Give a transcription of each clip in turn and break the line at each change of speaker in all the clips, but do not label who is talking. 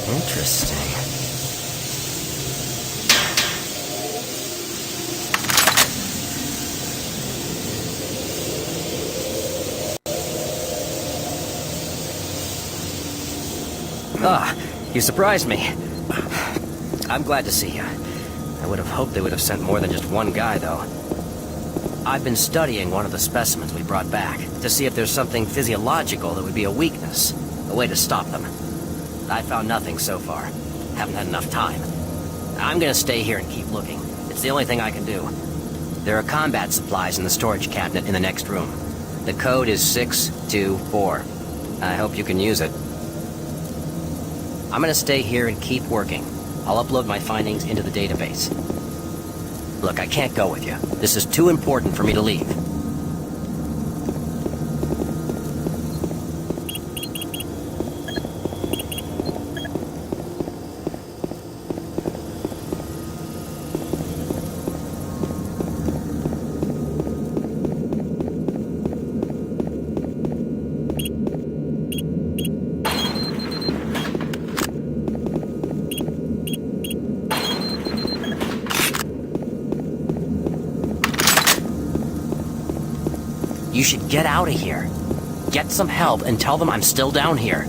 Interesting. Ah, you surprised me. I'm glad to see you. I would have hoped they would have sent more than just one guy, though. I've been studying one of the specimens we brought back to see if there's something physiological that would be a weakness, a way to stop them. I found nothing so far. Haven't had enough time. I'm gonna stay here and keep looking. It's the only thing I can do. There are combat supplies in the storage cabinet in the next room. The code is 624. I hope you can use it. I'm gonna stay here and keep working. I'll upload my findings into the database. Look, I can't go with you. This is too important for me to leave. You should get out of here. Get some help and tell them I'm still down here.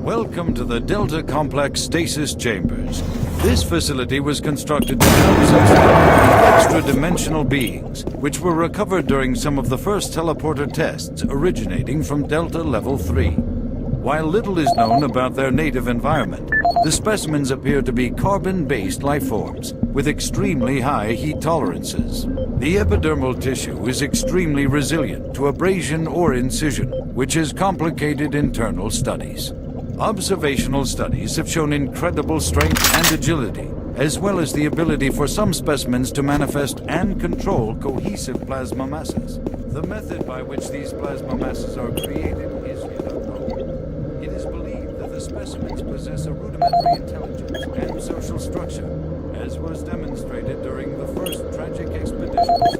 Welcome to the Delta Complex Stasis Chambers. This facility was constructed to house extra-dimensional beings, which were recovered during some of the first teleporter tests originating from Delta Level 3. While little is known about their native environment, the specimens appear to be carbon-based life forms with extremely high heat tolerances. The epidermal tissue is extremely resilient to abrasion or incision, which is complicated internal studies. Observational studies have shown incredible strength and agility, as well as the ability for some specimens to manifest and control cohesive plasma masses. The method by which these plasma masses are created is yet unknown. It is believed that the specimens possess a rudimentary intelligence and social structure, as was demonstrated during the first tragic expeditions.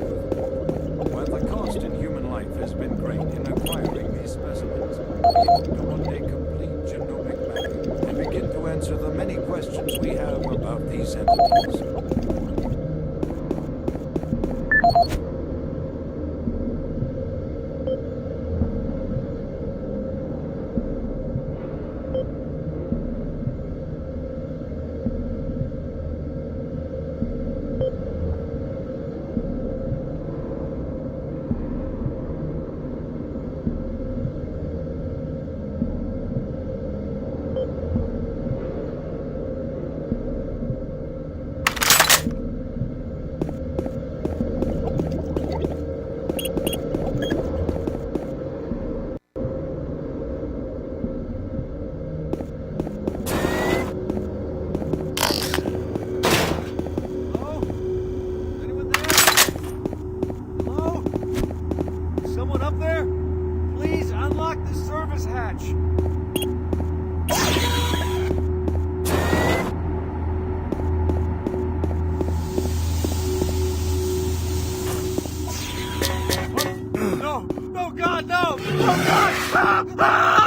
While the cost in human life has been great in acquiring these specimens, we hope to one day complete genomic mapping and begin to answer the many questions we have about these entities. service hatch.
No! No, God, no! No, God! Ah! Ah!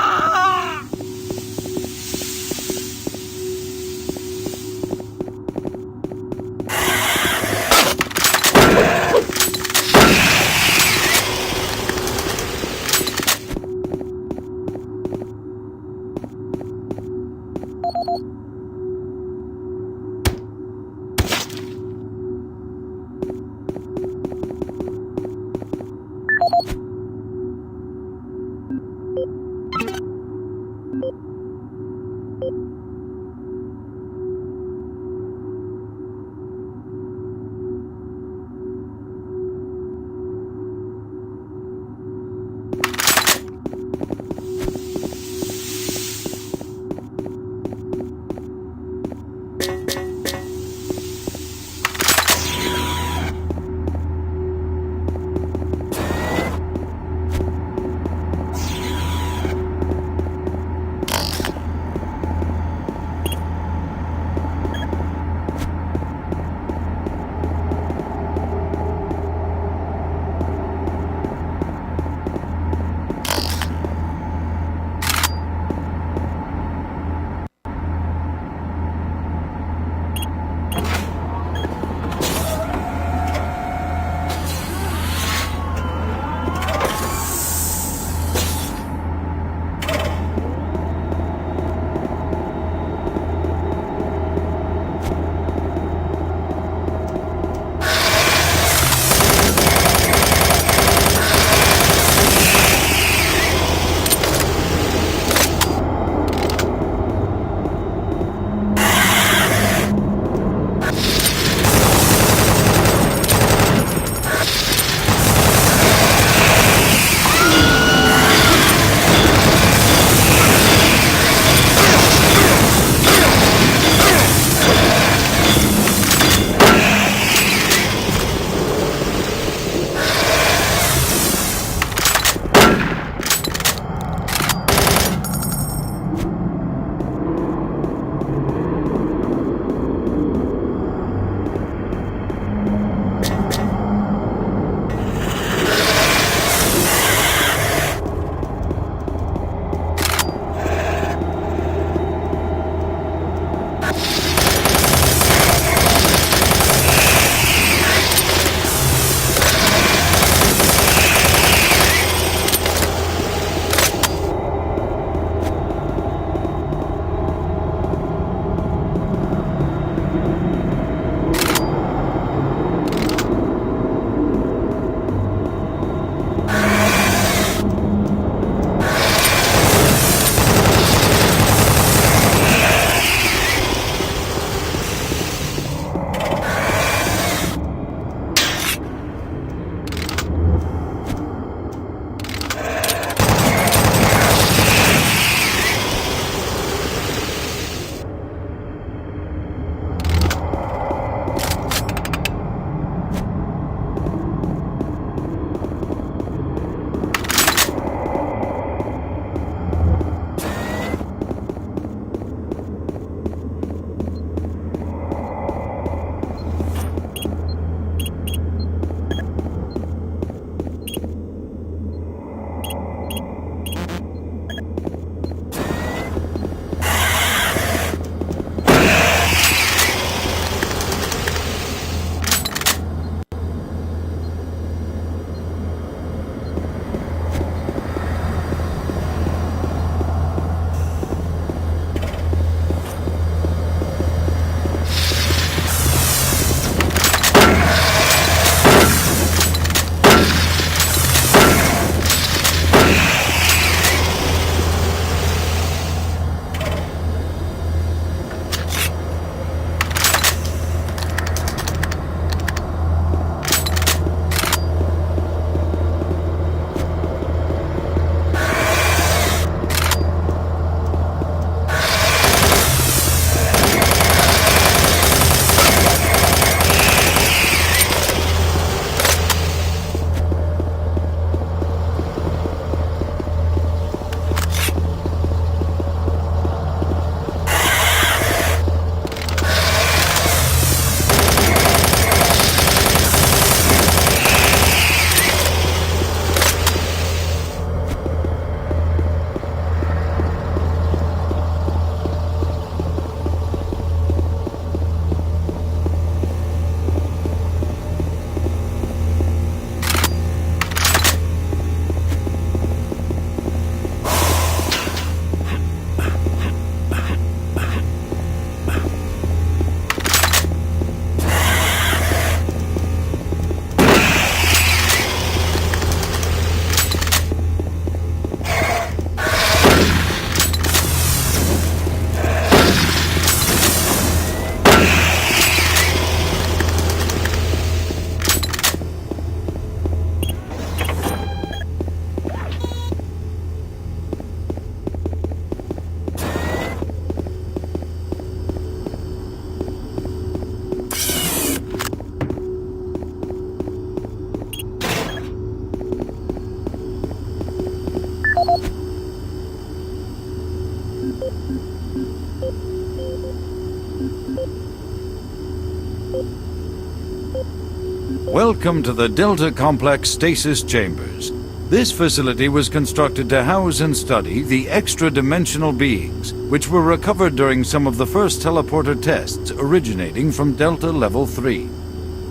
Welcome to the Delta Complex Stasis Chambers. This facility was constructed to house and study the extra-dimensional beings, which were recovered during some of the first teleporter tests originating from Delta Level 3.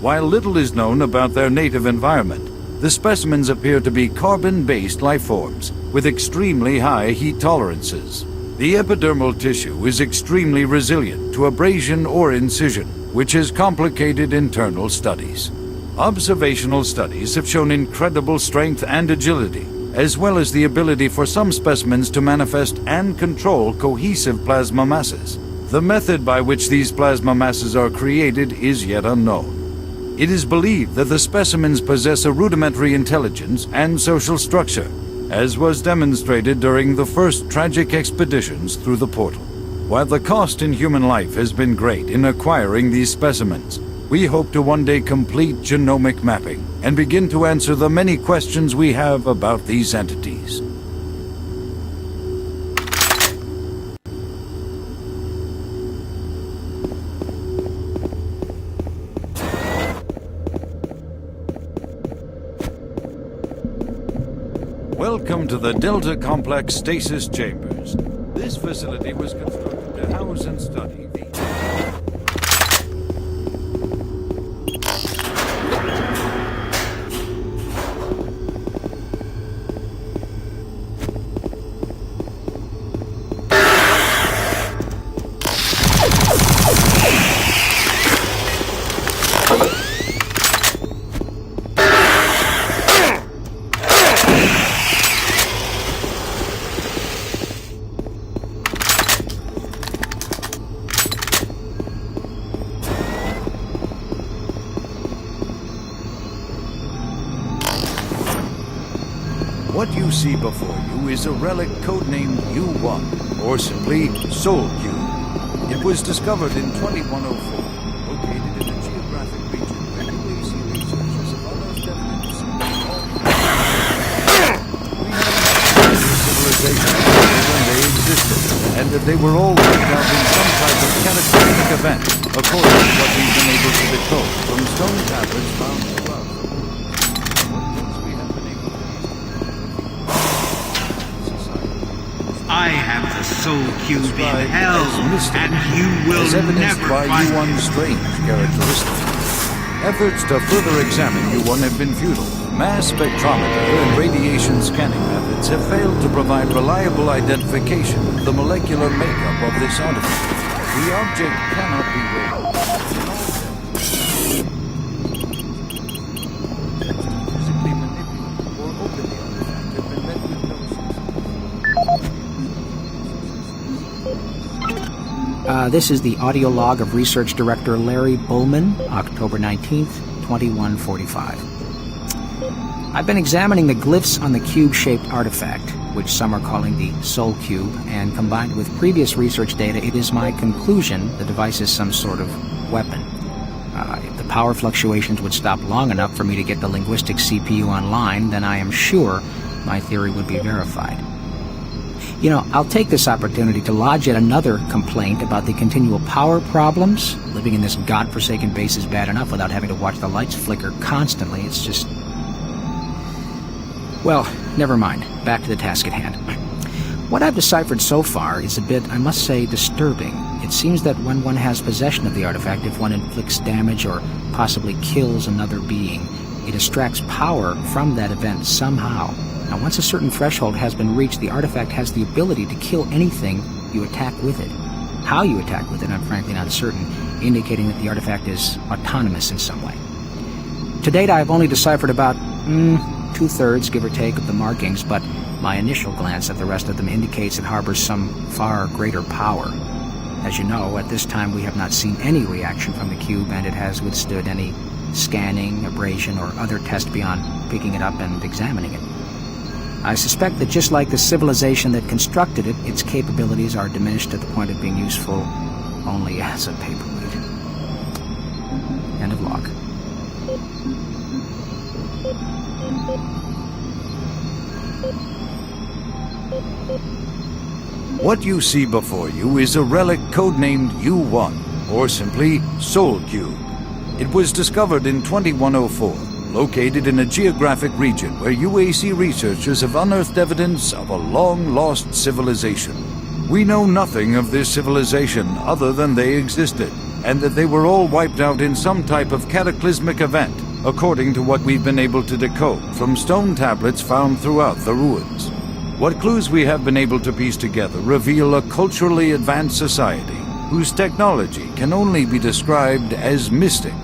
While little is known about their native environment, the specimens appear to be carbon-based lifeforms with extremely high heat tolerances. The epidermal tissue is extremely resilient to abrasion or incision, which has complicated internal studies. Observational studies have shown incredible strength and agility, as well as the ability for some specimens to manifest and control cohesive plasma masses. The method by which these plasma masses are created is yet unknown. It is believed that the specimens possess a rudimentary intelligence and social structure, as was demonstrated during the first tragic expeditions through the portal. While the cost in human life has been great in acquiring these specimens, we hope to one day complete genomic mapping and begin to answer the many questions we have about these entities. Welcome to the Delta Complex Stasis Chambers. This facility was constructed to house and study the... What you see before you is a relic codenamed U1, or simply Soul Cube. It was discovered in 2104, located in a geographic region where UAC researchers have unearthed evidence of civilizations when they existed, and that they were all worked out in some type of cataclysmic event, according to what we've been able to decode from stone tablets found throughout.
I have the Soul Cube in hell, and you will
as evidenced
never
by
find
U1's strange characteristics. Efforts to further examine U1 have been futile. Mass spectrometer and radiation scanning methods have failed to provide reliable identification of the molecular makeup of this artifact. The object cannot be ruled. Physically manipulate or open the artifact have been met with no success.
This is the audio log of Research Director Larry Bullman, October 19th, 2145. I've been examining the glyphs on the cube-shaped artifact, which some are calling the Soul Cube, and combined with previous research data, it is my conclusion the device is some sort of weapon. If the power fluctuations would stop long enough for me to get the linguistic CPU online, then I am sure my theory would be verified. You know, I'll take this opportunity to lodge yet another complaint about the continual power problems. Living in this godforsaken base is bad enough without having to watch the lights flicker constantly. It's just... Well, never mind. Back to the task at hand. What I've deciphered so far is a bit, I must say, disturbing. It seems that when one has possession of the artifact, if one inflicts damage or possibly kills another being, it extracts power from that event somehow. Now, once a certain threshold has been reached, the artifact has the ability to kill anything you attack with it. How you attack with it, I'm frankly not certain, indicating that the artifact is autonomous in some way. To date, I've only deciphered about, 2/3, give or take, of the markings, but my initial glance at the rest of them indicates it harbors some far greater power. As you know, at this time we have not seen any reaction from the cube, and it has withstood any scanning, abrasion, or other test beyond picking it up and examining it. I suspect that just like the civilization that constructed it, its capabilities are diminished to the point of being useful only as a paperweight. End of log.
What you see before you is a relic codenamed U1, or simply Soul Cube. It was discovered in 2104, located in a geographic region where UAC researchers have unearthed evidence of a long-lost civilization. We know nothing of this civilization other than they existed, and that they were all wiped out in some type of cataclysmic event, according to what we've been able to decode from stone tablets found throughout the ruins. What clues we have been able to piece together reveal a culturally advanced society whose technology can only be described as mystic,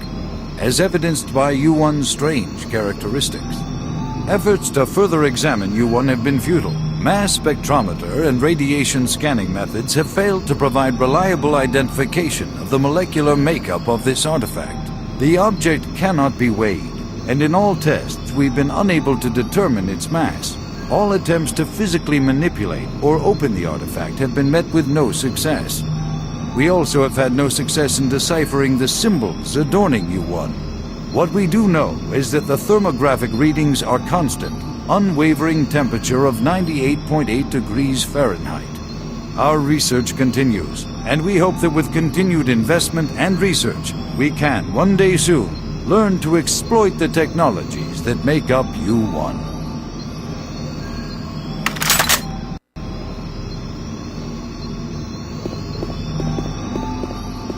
as evidenced by U1's strange characteristics. Efforts to further examine U1 have been futile. Mass spectrometer and radiation scanning methods have failed to provide reliable identification of the molecular makeup of this artifact. The object cannot be weighed, and in all tests we've been unable to determine its mass. All attempts to physically manipulate or open the artifact have been met with no success. We also have had no success in deciphering the symbols adorning U1. What we do know is that the thermographic readings are constant, unwavering temperature of 98.8 degrees Fahrenheit. Our research continues, and we hope that with continued investment and research, we can, one day soon, learn to exploit the technologies that make up U1.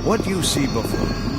What you see before you